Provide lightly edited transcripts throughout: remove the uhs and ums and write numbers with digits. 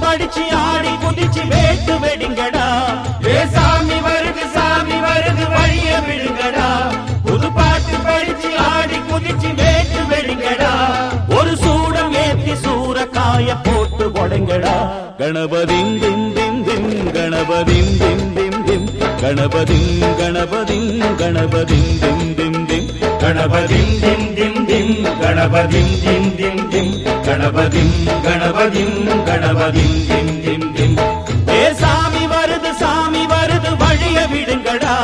படிச்சு ஆடி குதிச்சு வேட்டு வெடிங்கடா. ஏ சாமி வருது வழிய விடுங்கடா. புது பாட்டு படிச்சு ஆடி குதிச்சு வேட்டு வெடிங்கடா. ஒரு சூடம் ஏத்தி சூரக்காய போட்டு உடைங்கடா. கணபதிம் திம் திம் திம் கணபதிம் திம் திம் திம் கணபதிம் கணபதிம் கணபதிம் திம் திம் திம் கணபதிம் திம் திம் திம் கணபதிம் திம் திம் திம் கணபதிம் கணபதிம் கணபதிம் திம் திம் திம். ஏ சாமி வருது வழிய விடுங்கடா.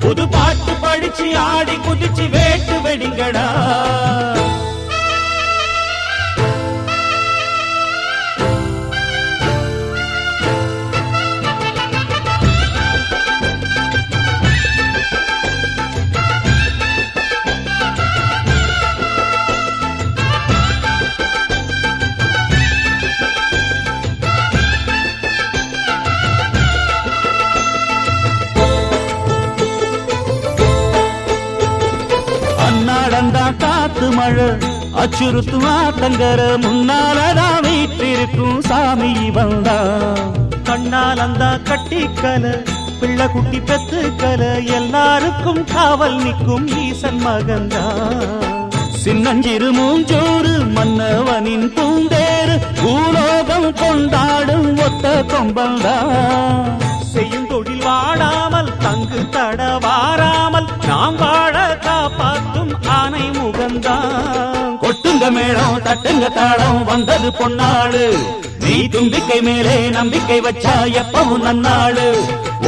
புது பாட்டு படிச்சு ஆடி குதிச்சு வேட்டு வெடிங்கடா. காத்து மழை அச்சுறுத்தும் ஆத்தங்கர முன்னாலதான் வீட்டிருக்கும் சாமி வந்தா. கண்ணால் அந்த கட்டிக்கல பிள்ளை குட்டி பெத்துக்கல எல்லாருக்கும் காவல் நிற்கும் ஈசன் மகந்தா. சின்னஞ்சிறு மூஞ்சோறு மன்னவனின் பூந்தேறு பூலோகம் கொண்டாடும் ஒத்த கொம்பந்தா. செய்யும் தொழில் வாடாமல் தங்கு தட வாராமல் நாம் வாழ காப்பாற்றும் ஆனை முகந்தான். கொட்டுங்க மேளம் தட்டுங்க தாளம் வந்தது பொன்னாளு. நீ தும்பிக்கை மேலே நம்பிக்கை வச்சா எப்பவும் நன்னாளு.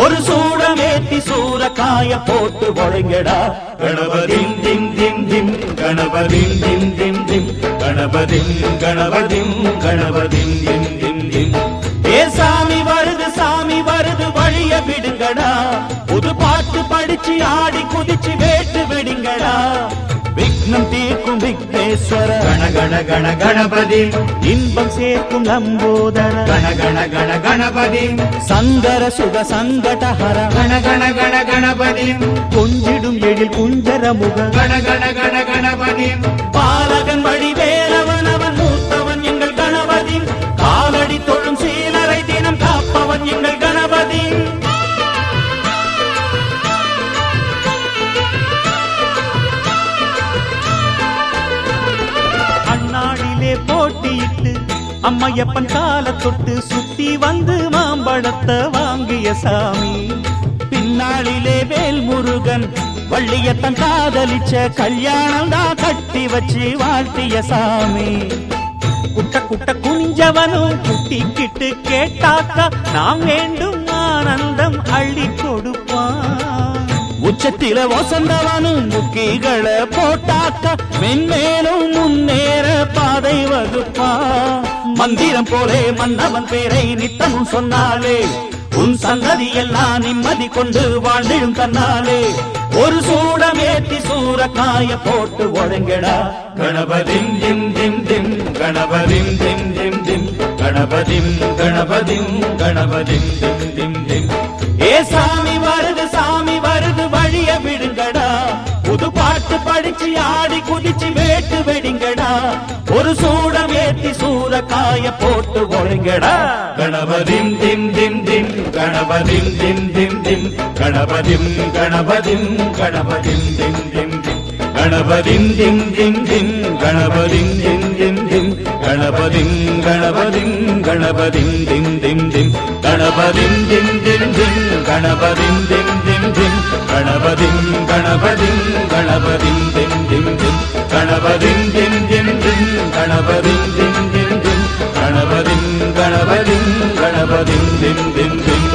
ஒரு சூடம் ஏத்தி சூரக்காய போட்டு ஒழுங்கடா. கணபதிம் திம் திம் திம் கணபதிம் திம் திம் திம் கணபதிம் கணபதிம் கணபதிம் திம் திம் திம். ஏ சாமி வருது வழிய விடுங்கடா. புது பாட்டு படிச்சு ஆடி குதிச்சு வேட்டு வெடிங்கடா. விக்னம் தீர்க்கும் விக்னேஸ்வர கண கண கண கணபதி. இன்பம் சேர்க்கும் லம்போதர கண கண கண கணபதி. சங்கர சுக சங்கடஹர கண கண கண கணபதி. கொஞ்சிடும் எழில் குஞ்சர முக கண கண கண கணபதி. பாலகன் வழி வேலவன் அவன் மூத்தவன் எங்கள் கணபதி. காலடி தொழும் சீலரை தினம் காப்பவன் எங்கள் கணபதி. அண்ணாடிலே போட்டியிட்டு அம்மையப்பன் கால தொட்டு சுத்தி வந்து மாம்பழத்தை வாங்கிய சாமி. பின்னாளிலே வேல் முருகன் வள்ளியத்தன் காதலிச்ச கல்யாணம் தான் கட்டி வச்சு வாழ்த்திய சாமி. குட்ட குட்ட குனிஞ்சவனும் குட்டிக்கிட்டு கேட்டாக்கா நாம் வேண்டும் ஆனந்தம் அள்ளி கொடுப்பான். உச்சத்தில வசந்தவனும் முக்கிகளை போட்டாக்கா மென்மேலும் முன்னேற பாதை வகுப்பான். மந்திரம் போலே மன்னவன் பேரை நித்தமும் சொன்னாலே உன் சந்ததி எல்லாம் நிம்மதி கொண்டு வாழ்ந்திடும் தன்னாலே. ஒரு சூடம் ஏத்தி சூரக்காய போட்டு ஒழுங்கடா. கணபதிம் திம் திம் திம் கணபதிம் திம் திம் திம் கணபதிம் கணபதிம் கணபதிம் திம் திம் திம். ஏ சாமி வருது வழிய விடுங்கடா. புது பாட்டு படிச்சு ஆடி குதிச்சு வேட்டு வெடிங்கடா. ஒரு சூடம் ஏத்தி சூரக்காய போட்டு ஒழுங்கடா. கணபதிம் திம் திம் திம் கணபதிம் திம் திம் திம் கணபதிம் கணபதிம் கணபதிம் திம் திம் திம் கணபதிம் திம் திம் திம் கணபதிம் திம் திம் திம் கணபதிம் கணபதிம் கணபதிம் திம் திம் திம் கணபதிம் திம் திம் திம் கணபதிம் திம் திம் திம் கணபதிம் கணபதிம் கணபதிம் திம் திம் திம் கணபதிம் திம் திம் திம் கணபதிம் திம் திம் திம் கணபதிம் கணபதிம் கணபதிம் திம் திம் திம்.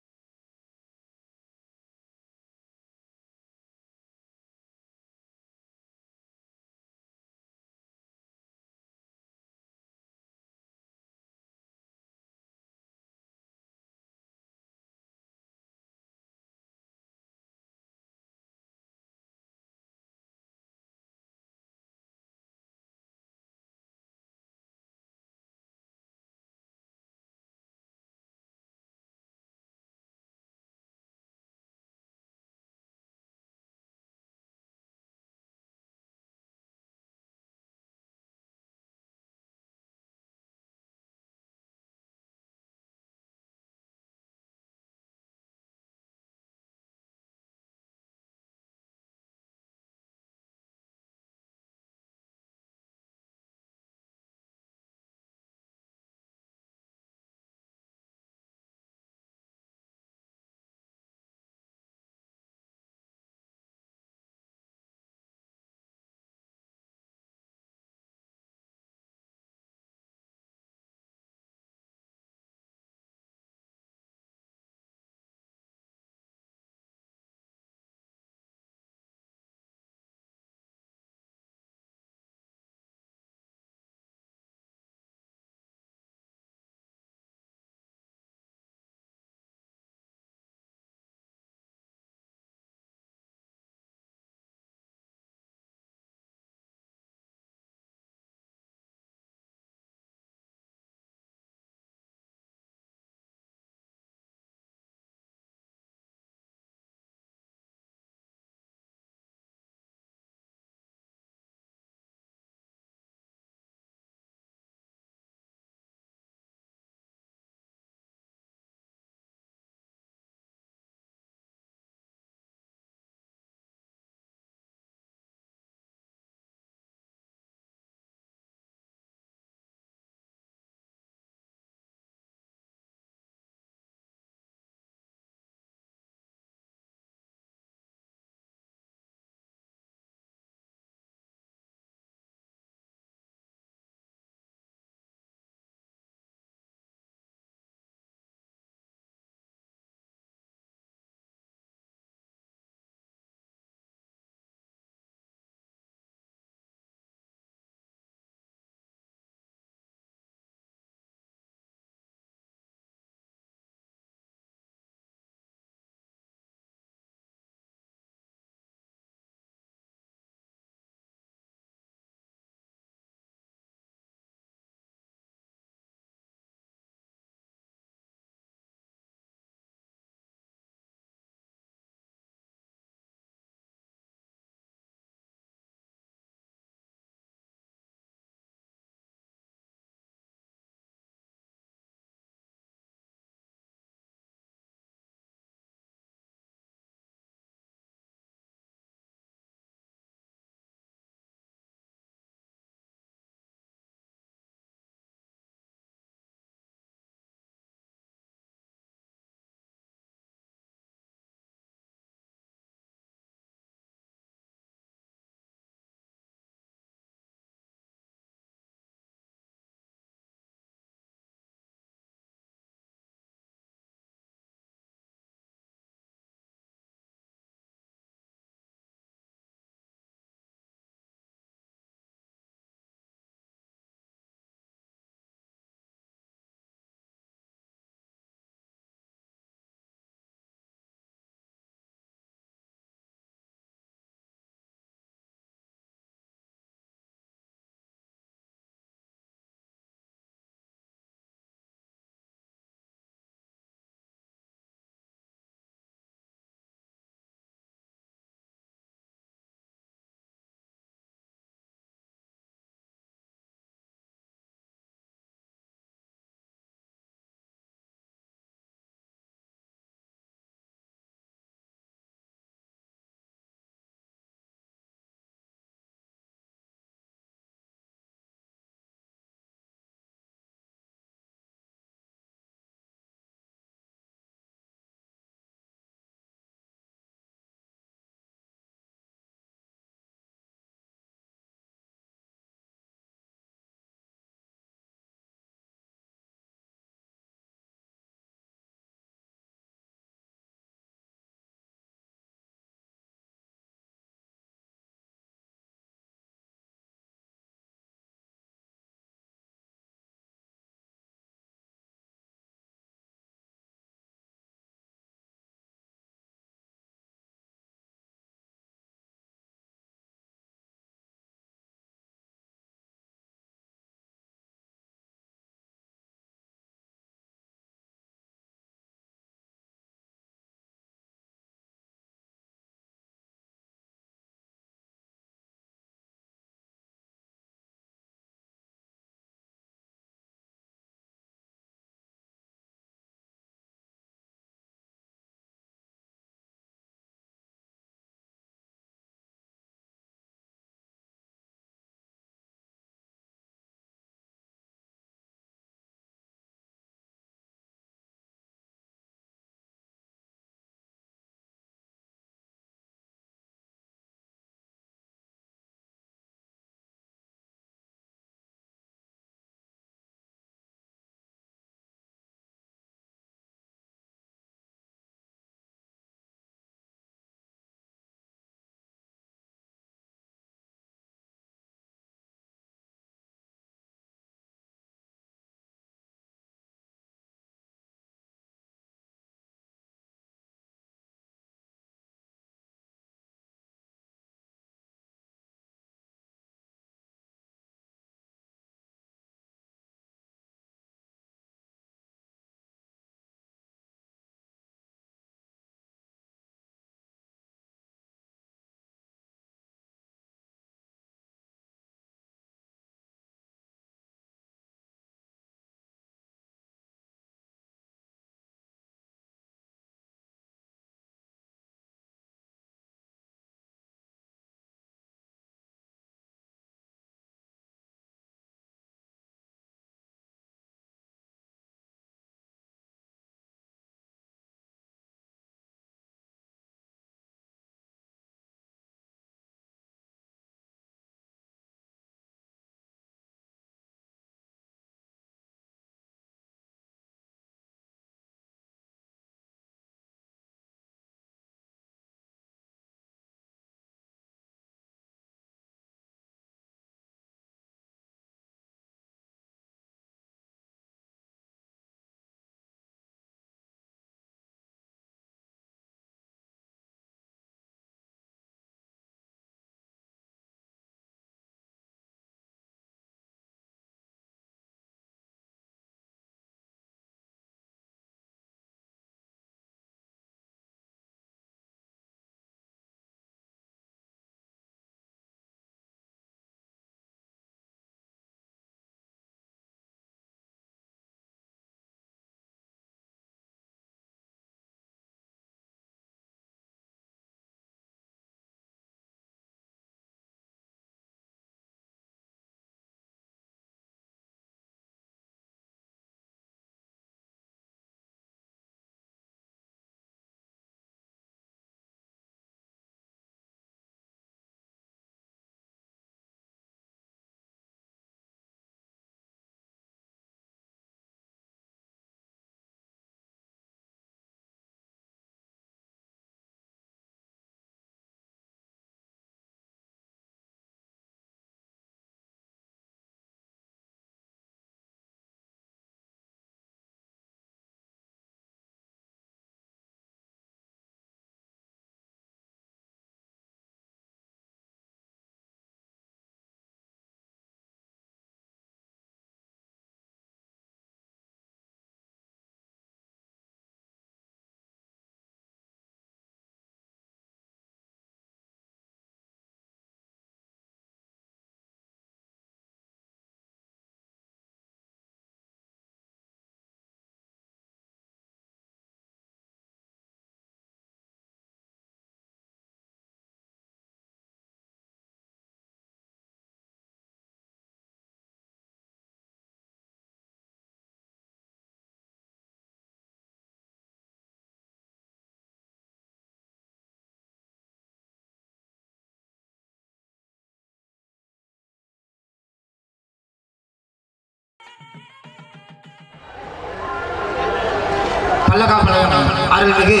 பல்லகாபாளையம் அருள்மிகு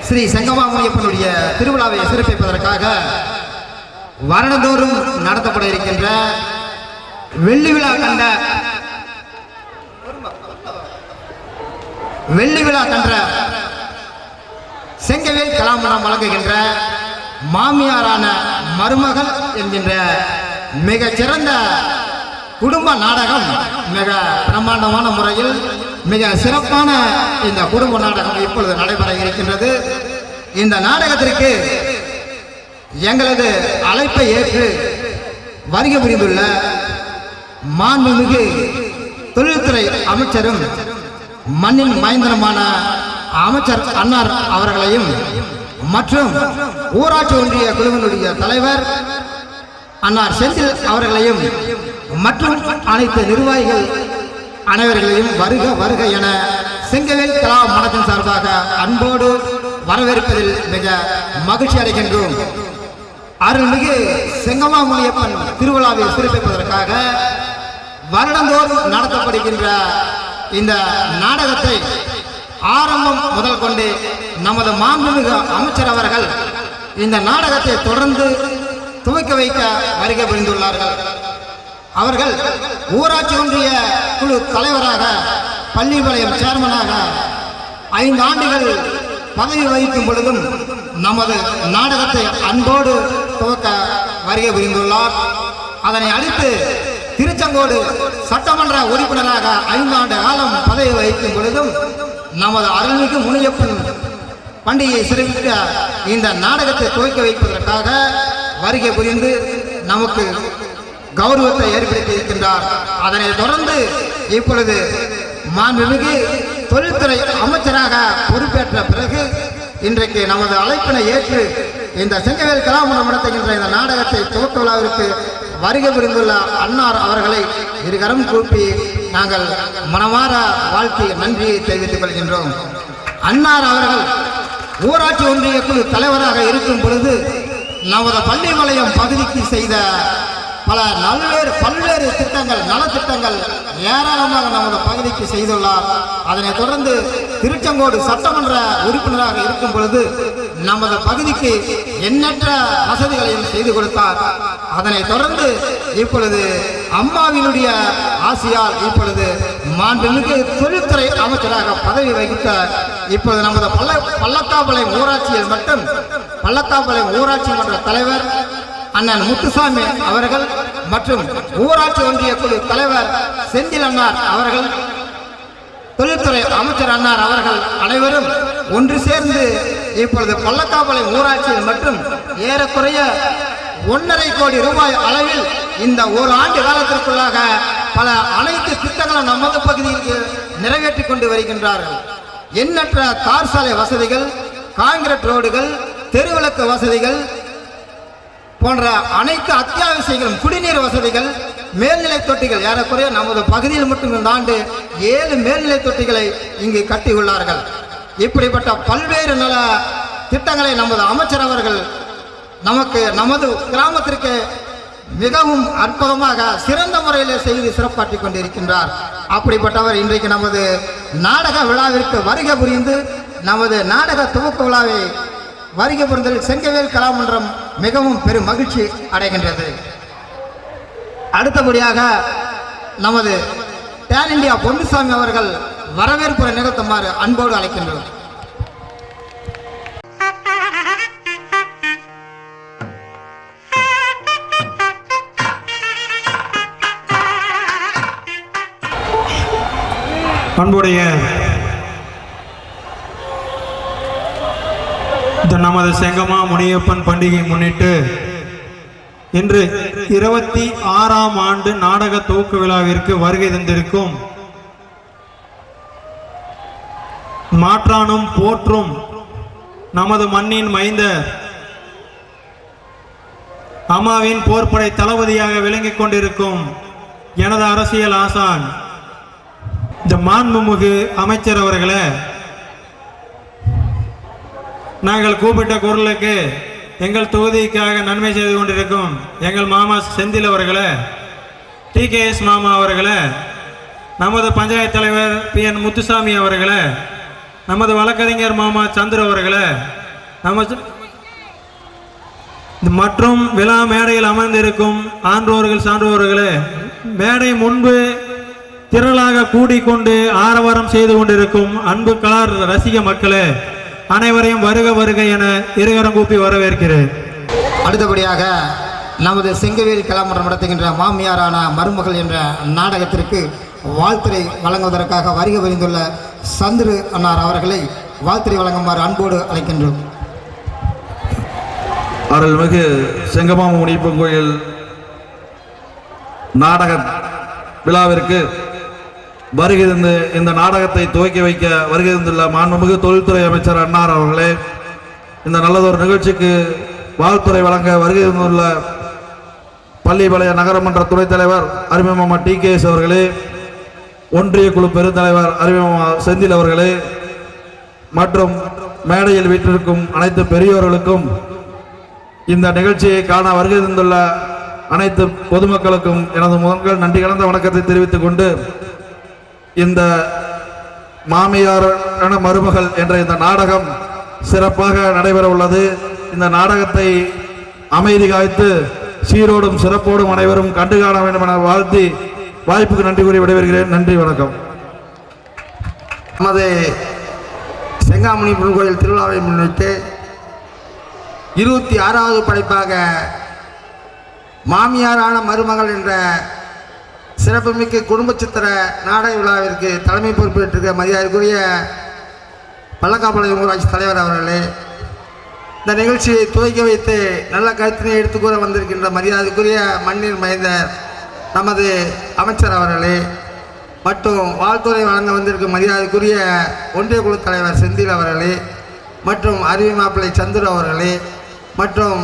ஸ்ரீ செங்கமாமுனியப்பனுடைய திருவிழாவை சிறப்பிப்பதற்காக வருடந்தோறும் நடத்தப்பட இருக்கின்ற வெள்ளி விழா கன்ற செங்கவேல் கலாமணம் வழங்குகின்ற மாமியாரான மருமகள் என்கின்ற மிக சிறந்த குடும்ப நாடகம் மிக பிரம்மாண்டமான முறையில் மிக சிறப்பான இந்த குடும்ப நாடகம் இப்பொழுது நடைபெற இருக்கின்றது. இந்த நாடகத்திற்கு எங்களது அழைப்பை ஏற்று வருகை புரிந்துள்ள மாண்புமிகு தொழில்துறை அமைச்சரும் மண்ணின் மைந்தனுமான அமைச்சர் அன்னார் அவர்களையும் மற்றும் ஊராட்சி ஒன்றிய குழுவினுடைய தலைவர் அன்னார் செந்தில் அவர்களையும் மற்றும் அனைத்து நிர்வாகிகள் அனைவர்களையும் வருக வருக என செங்கவேல் கலா மடத்தின் சார்பாக அன்போடு வரவேற்பதில் மிக மகிழ்ச்சி அடைகின்றோம். அருள்மிகு செங்கமாமுனியப்பன் திருவிழாவை சிறப்பிப்பதற்காக வருடந்தோறும் நடத்தப்படுகின்ற இந்த நாடகத்தை ஆரம்பம் முதல் கொண்டு நமது மாண்புமிகு அமைச்சர் அவர்கள் இந்த நாடகத்தை தொடர்ந்து துவக்கி வைக்க வருகை புரிந்துள்ளார்கள். அவர்கள் ஊராட்சி ஒன்றிய குழு தலைவராக பள்ளிப்பாளையம் சேர்மனாக 5 ஆண்டுகள் பதவி வகிக்கும் பொழுதும் நமது நாடகத்தை அன்போடு துவக்க வருகை புரிந்துள்ளார். அதனை அடுத்து திருச்செங்கோடு சட்டமன்ற உறுப்பினராக 5 ஆண்டு காலம் பதவி வகிக்கும் பொழுதும் நமது அருள்மிகு முனியப்பன் பண்டிகையை சிறப்பித்த இந்த நாடகத்தை துவக்க வைப்பதற்காக வருகை புரிந்து நமக்கு கௌரவத்தை ஏற்படுத்தி இருக்கின்றார். அதனை தொடர்ந்து இப்பொழுது மாண்புமிகு தொழில்துறை அமைச்சராக பொறுப்பேற்ற பிறகு இன்றைக்கு நமது அழைப்பினை ஏற்று இந்த செங்கவேல் கலாமணம் நடத்துகின்ற இந்த நாடகத்தை துவக்க விழாவிற்கு வருகை புரிந்துள்ள அன்னார் அவர்களை இருகரம் கூப்பி நாங்கள் மனமாற வாழ்த்தி நன்றியை தெரிவித்துக் கொள்கின்றோம். அன்னார் அவர்கள் ஊராட்சி ஒன்றிய குழு தலைவராக இருக்கும் பொழுது நமது பள்ளிப்பாளையம் பகுதிக்கு செய்த பல்வேறு திட்டங்கள் நலத்திட்டங்கள் ஏராளமாக நமது பகுதிக்கு செய்துள்ளார். அதனைத் தொடர்ந்து திருச்செங்கோடு சட்டமன்ற உறுப்பினராக இருக்கும் பொழுது நமது பகுதிக்கு எண்ணற்ற வசதிகளையும் செய்து கொடுத்தார். அதனைத் தொடர்ந்து இப்பொழுது அம்மாவினுடைய ஆசியால் இப்பொழுது மாண்புமிகு தொழில்துறை அமைச்சராக பதவி வகித்த இப்பொழுது நமது பல்லக்காபாளையம் ஊராட்சியில் மட்டும் பல்லக்காபாளையம் ஊராட்சி மன்ற தலைவர் அண்ணன் முத்துசாமி அவர்கள் மற்றும் ஊராட்சி ஒன்றிய குழு தலைவர் செந்தில் அன்னார் அவர்கள் தொழில்துறை அமைச்சர் அன்னார் அவர்கள் அனைவரும் ஒன்று சேர்ந்து இப்பொழுது பல்லக்காபாளையம் ஊராட்சியில் மட்டும் ஏறக்குறைய 1.5 கோடி ரூபாய் அளவில் இந்த ஒரு ஆண்டு காலத்திற்குள்ளாக பல அனைத்து திட்டங்களும் நமது பகுதிக்கு நிறைவேற்றி கொண்டு வருகின்றார்கள். எண்ணற்ற தார் சாலை வசதிகள், கான்கிரீட் ரோடுகள், தெருவிளக்கு வசதிகள் போன்ற அனைத்து அத்தியாவசியங்களும், குடிநீர் வசதிகள், மேல்நிலை தொட்டிகள் ஏறக்குறைய நமது பகுதியில் மட்டும் இந்த ஆண்டு 7 மேல்நிலை தொட்டிகளை இங்கு கட்டியுள்ளார்கள். இப்படிப்பட்ட பல்வேறு நல திட்டங்களை நமது அமைச்சர் அவர்கள் நமது கிராமத்திற்கு மிகவும் அற்புதமாக சிறந்த முறையில் செய்து சிறப்பாற்றிக் கொண்டிருக்கின்றார். அப்படிப்பட்டவர் இன்றைக்கு நமது நாடக விழாவிற்கு வருகை புரிந்து நமது நாடக துவக்க விழாவை வருகை புரிந்ததில் செங்கவேல் கலாமன்றம் மிகவும் பெரும் மகிழ்ச்சி அடைகின்றது. அடுத்தபடியாக நமது டேன் இந்தியா பொன்னுசாமி அவர்கள் வரவேற்புரை நிகழ்த்துமாறு அன்போடு அழைக்கின்றோம். அன்புடைய நமது செங்கமா முனியப்பன் பண்டிகை முன்னிட்டு இன்று 26ஆம் ஆண்டு நாடக துவக்க விழாவிற்கு வருகை தந்திருக்கும் மாற்றானும் போற்றும் நமது மண்ணின் மைந்தர் அம்மாவின் போர்ப்படை தளபதியாக விளங்கிக் கொண்டிருக்கும் எனது அரசியல் ஆசான் இந்த மாண்புமிகு அமைச்சர் அவர்களே, நாங்கள் கூப்பிட்ட குரலுக்கு எங்கள் தொகுதிக்காக நன்மை செய்து கொண்டிருக்கும் எங்கள் மாமா செந்தில் அவர்களே, TKS மாமா அவர்களே, நமது பஞ்சாயத்து தலைவர் PN முத்துசாமி அவர்களே, நமது வழக்கறிஞர் மாமா சந்திர அவர்களே, மற்றும் விழா மேடையில் அமர்ந்திருக்கும் ஆன்றோர்கள் சான்றோர்களே, மேடை முன்பு திரளாக கூடிக்கொண்டு ஆரவாரம் செய்து கொண்டிருக்கும் அன்பு கலார் ரசிக மக்களே, அனைவரையும் வருக வருக என இருகரம் கூப்பி வரவேற்கிறேன். அடுத்தபடியாக நமது செங்கவேல் கலாமன்றம் நடத்துகின்ற மாமியாரான மருமகள் என்ற நாடகத்திற்கு வாழ்த்துரை வழங்குவதற்காக வருகை புரிந்துள்ள சந்திரு அன்னார் அவர்களை வாழ்த்துரை வழங்குமாறு அன்போடு அழைக்கின்றோம். அருள்மிகு செங்கமாம முனியப்பன் கோயில் நாடக விழாவிற்கு வருகை தந்து இந்த நாடகத்தை துவக்கி வைக்க வருகை தந்துள்ள மாண்புமிகு தொழில்துறை அமைச்சர் அன்னார் அவர்களே, இந்த நல்லதொரு நிகழ்ச்சிக்கு வாழ்த்துறை வழங்க வருகை தந்துள்ள பள்ளிப்பாளைய நகரமன்ற துணைத் தலைவர் அருமைமாமா TKS அவர்களே, ஒன்றிய குழு பெருந்தலைவர் அருமைமாமா செந்தில் அவர்களே, மற்றும் மேடையில் வீற்றிருக்கும் அனைத்து பெரியோர்களுக்கும், இந்த நிகழ்ச்சியை காண வருகை தந்துள்ள அனைத்து பொதுமக்களுக்கும் எனது முதன்கள் நன்றி கலந்த வணக்கத்தை தெரிவித்துக் கொண்டு, இந்த மாமியாரான மருமகள் என்ற இந்த நாடகம் சிறப்பாக நடைபெற உள்ளது. இந்த நாடகத்தை அமைதி காய்த்து சீரோடும் சிறப்போடும் அனைவரும் கண்டு காண வேண்டும் என வாழ்த்தி வாய்ப்புக்கு நன்றி கூறி விடைபெறுகிறேன். நன்றி, வணக்கம். நமது செங்காமணி கோயில் திருவிழாவை முன்னிட்டு 26வது படைப்பாக மாமியாரான மருமகள் என்ற சிறப்புமிக்க குடும்ப சித்திர நாடக விழாவிற்கு தலைமை பொறுப்பேற்றிருக்க மரியாதைக்குரிய பல்லக்காப்பாளையம் ஊராட்சி தலைவர் அவர்களே, இந்த நிகழ்ச்சியை துவக்கி வைத்து நல்ல கருத்தினை எடுத்துக்கூற வந்திருக்கின்ற மரியாதைக்குரிய மண்ணின் மைந்தர் நமது அமைச்சர் அவர்களே, மற்றும் வாழ்த்துறை வழங்க வந்திருக்கும் மரியாதைக்குரிய ஒன்றிய குழு தலைவர் செந்தில் அவர்களே, மற்றும் அருவி மாப்பிள்ளை சந்துரு அவர்களே, மற்றும்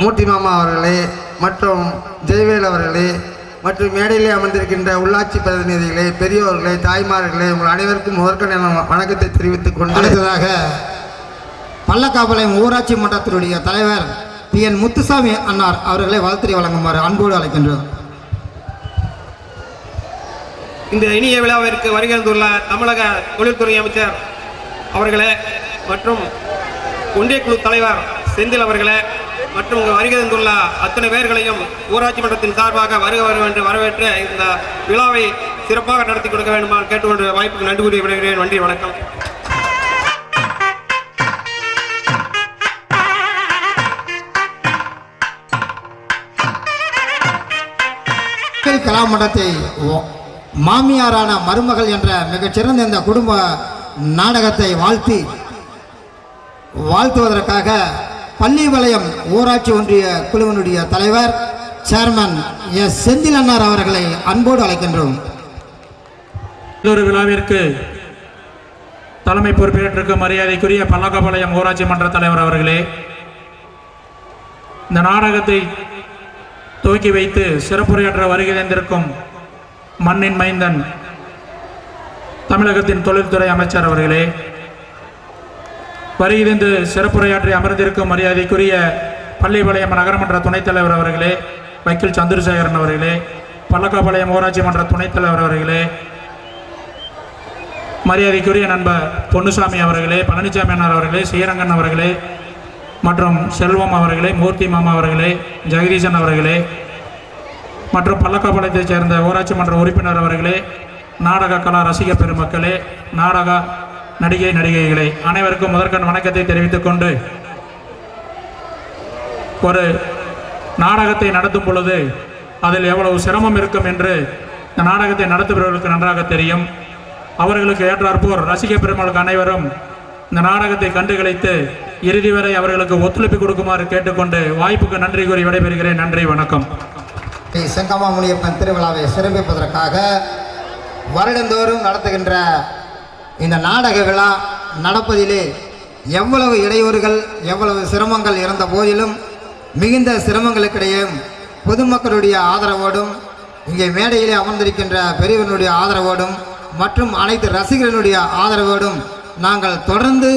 மூட்டி மாமா அவர்களே, மற்றும் ஜெயவேல் அவர்களே, மற்றும் மேடையிலே அமர்ந்திருக்கின்ற உள்ளாட்சி பிரதிநிதிகளே, பெரியோர்களே, தாய்மார்களே, உங்கள் அனைவருக்கும் முதற்கண் வணக்கத்தை தெரிவித்துக் கொண்டு, அடுத்ததாக பல்லக்காப்பாளையம் ஊராட்சி மன்றத்தினுடைய தலைவர் PN முத்துசாமி அன்னார் அவர்களை வாழ்த்துறை வழங்குமாறு அன்போடு அழைக்கின்றோம். இந்த இனிய விழாவிற்கு வருகை தந்துள்ள தமிழக தொழில்துறை அமைச்சர் அவர்களே, மற்றும் ஒன்றிய குழு தலைவர் செந்தில் அவர்களே, மற்றும் வருகை தந்துள்ள அத்தனை பேர்களையும் ஊராட்சி மன்றத்தின் சார்பாக வருக என்று வரவேற்று இந்த விழாவை சிறப்பாக நடத்தி கொடுக்க வேண்டுமாறு கேட்டுக்கொண்டு வாய்ப்புக்கு நன்றி கூறி விடுகிறேன். நன்றி, வணக்கம். கலாமண்டத்தை மாமியாரான மருமகள் என்ற மிகச்சிறந்த இந்த குடும்ப நாடகத்தை வாழ்த்துவதற்காக பள்ளிப்பாளையம் ஊராட்சி ஒன்றிய குழுவினுடைய தலைவர் சேர்மன் செந்தில் அன்னார் அவர்களை அன்போடு அழைக்கின்றோம். ஒரு விழாவிற்கு தலைமை பொறுப்பேற்றிருக்கும் மரியாதைக்குரிய பல்லக்காப்பாளையம் ஊராட்சி மன்ற தலைவர் அவர்களே, இந்த நாடகத்தை துவக்கி வைத்து சிறப்புரையாற்ற வருகை தந்திருக்கும் மண்ணின் மைந்தன் தமிழகத்தின் தொழில்துறை அமைச்சர் அவர்களே, வருகை தந்து சிறப்புரையாற்றி அமர்ந்திருக்கும் மரியாதைக்குரிய பள்ளிப்பாளையம் நகரமன்ற துணைத் தலைவர் அவர்களே, வக்கீல் சந்திரசேகரன் அவர்களே, பல்லக்காப்பாளையம் ஊராட்சி மன்ற துணைத் தலைவர் அவர்களே, மரியாதைக்குரிய நண்பர் பொன்னுசாமி அவர்களே, பழனிசாமி அண்ணார் அவர்களே, ஸ்ரீரங்கன் அவர்களே, மற்றும் செல்வம் அவர்களே, மூர்த்தி மாமா அவர்களே, ஜெகதீசன் அவர்களே, மற்றும் பல்லக்காப்பாளையத்தைச் சேர்ந்த ஊராட்சி மன்ற உறுப்பினர் அவர்களே, நாடக கலா ரசிக பெருமக்களே, நாடக நடிகைகளே, அனைவருக்கும் முதற்கண் வணக்கத்தை தெரிவித்துக் கொண்டு, ஒரு நாடகத்தை நடத்தும் பொழுது அதில் எவ்வளவு சிரமம் இருக்கும் என்று இந்த நாடகத்தை நடத்துபவர்களுக்கு நன்றாக தெரியும். அவர்களுக்கு ஏற்றாற்போர் ரசிக பெருமக்கள் அனைவரும் இந்த நாடகத்தை கண்டுகளித்து இறுதி வரை அவர்களுக்கு ஒத்துழைப்பு கொடுக்குமாறு கேட்டுக்கொண்டு வாய்ப்புக்கு நன்றி கூறி விடைபெறுகிறேன். நன்றி, வணக்கம். செங்கமா முனியப்பன் திருவிழாவை சிறப்பிப்பதற்காக வருடந்தோறும் நடத்துகின்ற இந்த நாடக விழா நடப்பதிலே எவ்வளவு இடையூறுகள் எவ்வளவு சிரமங்கள் இருந்த போதிலும் மிகுந்த சிரமங்களுக்கிடையே பொதுமக்களுடைய ஆதரவோடும் இங்கே மேடையிலே அமர்ந்திருக்கின்ற பெரியவனுடைய ஆதரவோடும் மற்றும் அனைத்து ரசிகர்களுடைய ஆதரவோடும் நாங்கள் தொடர்ந்து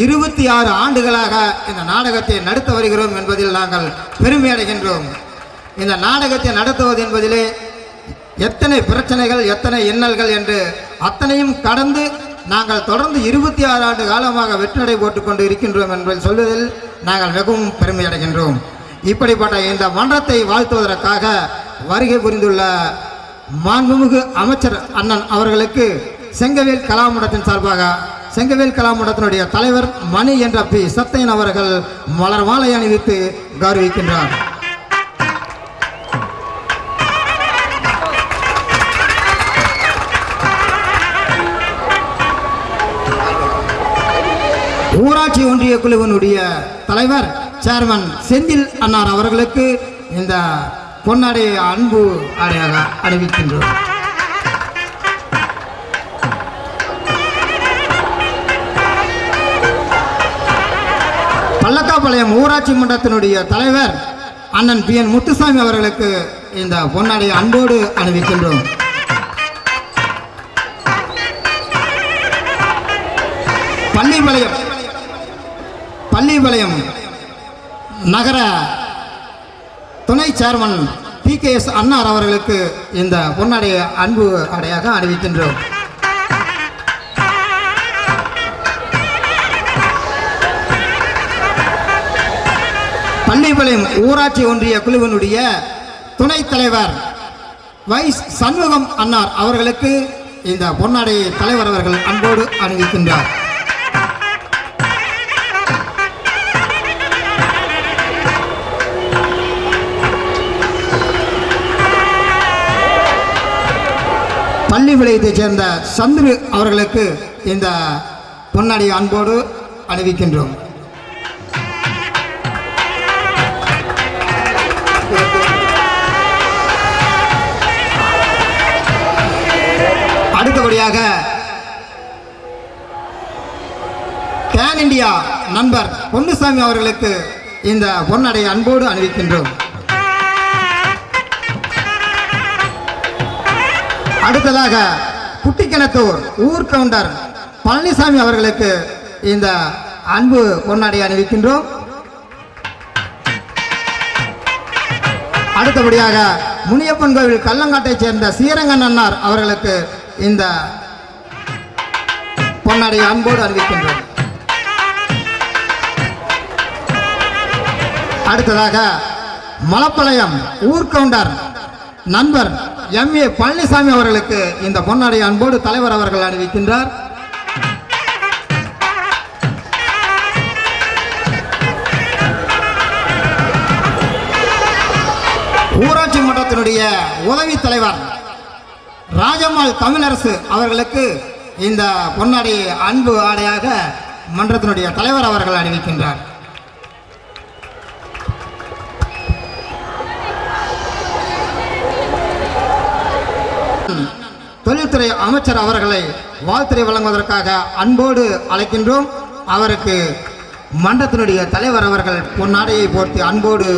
26 ஆண்டுகளாக இந்த நாடகத்தை நடத்த வருகிறோம் என்பதில் நாங்கள் பெருமை அடைகின்றோம். இந்த நாடகத்தை நடத்துவது என்பதிலே எத்தனை பிரச்சனைகள், எத்தனை இன்னல்கள் என்று அத்தனையும் கடந்து நாங்கள் தொடர்ந்து 26 ஆண்டு காலமாக வெற்றிநடை போட்டுக்கொண்டு இருக்கின்றோம் என்பதை சொல்வதில் நாங்கள் மிகவும் பெருமை அடைகின்றோம். இப்படிப்பட்ட இந்த மன்றத்தை வாழ்த்துவதற்காக வருகை புரிந்துள்ள மாண்புமிகு அமைச்சர் அண்ணன் அவர்களுக்கு செங்கவேல் கலாமண்டத்தின் சார்பாக செங்கவேல் கலாமண்டத்தினுடைய தலைவர் மணி என்ற பி சத்தையன் அவர்கள் மலர் மாலை அணிவித்து கௌரவிக்கின்றார். ஊராட்சி ஒன்றிய குழுவினுடைய தலைவர் சேர்மன் செந்தில் அன்னார் அவர்களுக்கு இந்த பொன்னாடை அன்பு ஆடையாக அறிவிக்கின்றோம். பல்லக்காபாளையம் ஊராட்சி மன்றத்தினுடைய தலைவர் அண்ணன் பி என் முத்துசாமி அவர்களுக்கு இந்த பொன்னாடை அன்போடு அணிவிக்கின்றோம். பள்ளிபாளையம் நகர துணை சேர்மன் PKS அன்னார் அவர்களுக்கு இந்த பொன்னாடை அன்பு அடையாக அணிவிக்கின்றோம். பள்ளிபாளையம் ஊராட்சி ஒன்றிய குழுவினுடைய துணைத் தலைவர் வைஸ் சண்முகம் அன்னார் அவர்களுக்கு இந்த பொன்னாடை தலைவர் அவர்கள் அன்போடு அணிவிக்கின்றார். பள்ளிபாளையத்தைச் சேர்ந்த சந்துரு அவர்களுக்கு இந்த பொன்னாடை அன்போடு அணிவிக்கின்றோம். அடுத்தபடியாக கேன் இந்தியா நண்பர் பொன்னுசாமி அவர்களுக்கு இந்த பொன்னாடை அன்போடு அணிவிக்கின்றோம். அடுத்ததாக குட்டிக்கிணத்தூர் ஊர் கவுண்டர் பழனிசாமி அவர்களுக்கு இந்த அன்பு பொன்னாடை அணிவிக்கின்றோம். அடுத்தபடியாக முனியப்பன் கோவில் கல்லங்காட்டைச் சேர்ந்த ஸ்ரீரங்கன் அன்னார் அவர்களுக்கு இந்த பொன்னாடை அன்போடு அறிவிக்கின்றோம். அடுத்ததாக மலப்பாளையம் ஊர் கவுண்டர் நண்பர் MA பழனிசாமி அவர்களுக்கு இந்த பொன்னாடை அன்போடு தலைவர் அவர்கள் அறிவிக்கின்றார். ஊராட்சி மன்றத்தினுடைய உதவி தலைவர் ராஜம்மாள் தமிழரசு அவர்களுக்கு இந்த பொன்னாடை அன்பு ஆடையாக மன்றத்தினுடைய தலைவர் அவர்கள் அறிவிக்கின்றார். தொழில்துறை அமைச்சர் அவர்களை வாழ்த்துரை வழங்குவதற்காக அன்போடு அழைக்கின்றோம். அவருக்கு மன்றத்தினுடைய தலைவர் அவர்கள் பொன்னாடையை போர்த்தி அன்போடு